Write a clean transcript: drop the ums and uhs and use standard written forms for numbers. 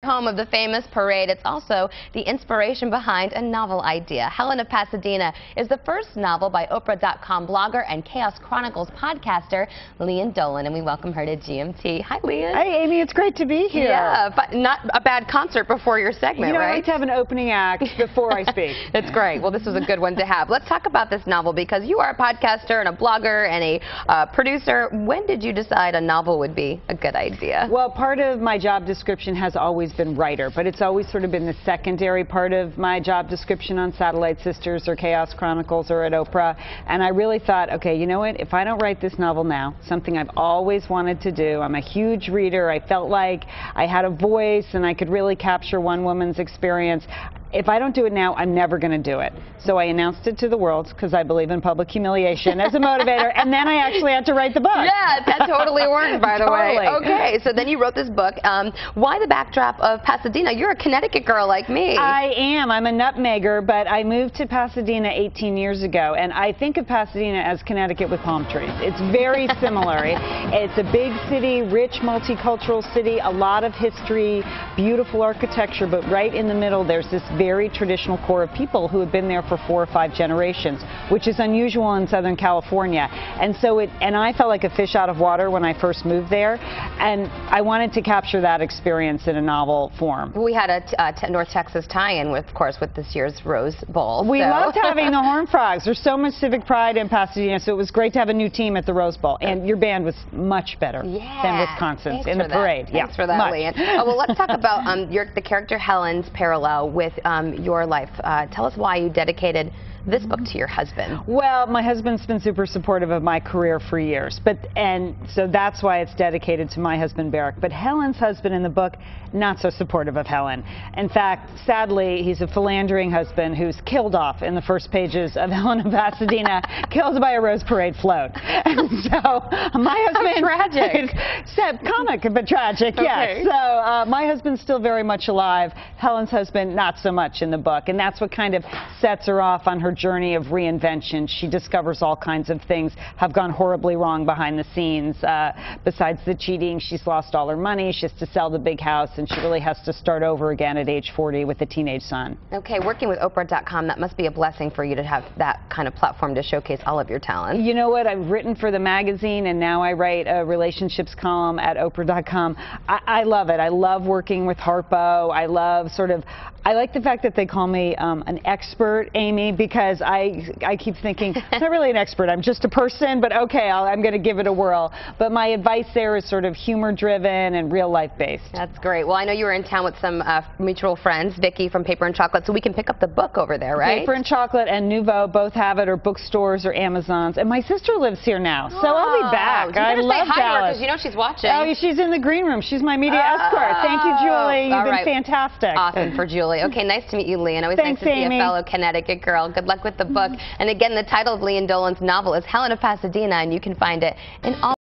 home of the famous parade. It's also the inspiration behind a novel idea. Helen of Pasadena is the first novel by Oprah.com blogger and Chaos Chronicles podcaster Lian Dolan, and we welcome her to GMT. Hi, Lian. Hey, Amy, it's great to be here. Yeah, but not a bad concert before your segment, right? I like to have an opening act before I speak. It's great. Well, this was a good one to have. Let's talk about this novel because you are a podcaster and a blogger and a producer. When did you decide a novel would be a good idea? Well, part of my job description has always been writer, but it's always sort of been the secondary part of my job description on Satellite Sisters or Chaos Chronicles or at Oprah. And I really thought, okay, you know what? If I don't write this novel now, something I've always wanted to do, I'm a huge reader. I felt like I had a voice and I could really capture one woman's experience. If I don't do it now, I'm never going to do it. So I announced it to the world because I believe in public humiliation as a motivator, and then I actually had to write the book. Yeah, that totally worked, by the way. Okay, so then you wrote this book. Why the backdrop of Pasadena? You're a Connecticut girl like me. I am. I'm a nutmegger, but I moved to Pasadena 18 years ago, and I think of Pasadena as Connecticut with palm trees. It's very similar. It's a big city, rich multicultural city, a lot of history, beautiful architecture, but right in the middle there's this very traditional core of people who have been there for 4 or 5 generations, which is unusual in Southern California. And so I felt like a fish out of water when I first moved there, and I wanted to capture that experience in a novel form. We had a North Texas tie-in, of course, with this year's Rose Bowl. We loved having the Horned Frogs. There's so much civic pride in Pasadena, so it was great to have a new team at the Rose Bowl. And your band was much better than Wisconsin's in the parade. Thanks for that, Lian. Well, let's talk about the character Helen's parallel with your life. Tell us why you dedicated this book to your husband. Well, my husband's been super supportive of my career for years, and so that's why it's dedicated to my husband, Barrick. But Helen's husband in the book, not so supportive of Helen. In fact, sadly, he's a philandering husband who's killed off in the first pages of Helen of Pasadena, killed by a Rose Parade float. And so my husband... How tragic. Comic, but tragic, yes. So my husband's still very much alive. Helen's husband, not so much in the book. And that's what kind of sets her off on her journey of reinvention. She discovers all kinds of things have gone horribly wrong behind the scenes. Besides the cheating, she's lost all her money. She has to sell the big house, and she really has to start over again at age 40 with a teenage son. Okay, working with Oprah.com, that must be a blessing for you to have that kind of platform to showcase all of your talent. You know what? I've written for the magazine, and now I write a relationships column at Oprah.com. I love it. I love working with Harpo. I like the fact that they call me an expert, Amy, because I keep thinking, I'm not really an expert, I'm just a person, but okay, I'm going to give it a whirl. But my advice there is sort of humor-driven and real-life based. That's great. Well, I know you were in town with some mutual friends, Vicki from Paper and Chocolate, so we can pick up the book over there, right? Paper and Chocolate and Nouveau both have it, or bookstores or Amazons. And my sister lives here now, so I'll be back. I love Dallas. Because you know she's watching. Oh, she's in the green room. She's my media escort. Thank you, Julie. You've been fantastic. Awesome for Julie. Okay, nice to meet you, Lian. Always nice to see a fellow Connecticut girl. Good luck with the book. And again, the title of Lian Dolan's novel is Helen of Pasadena, and you can find it in all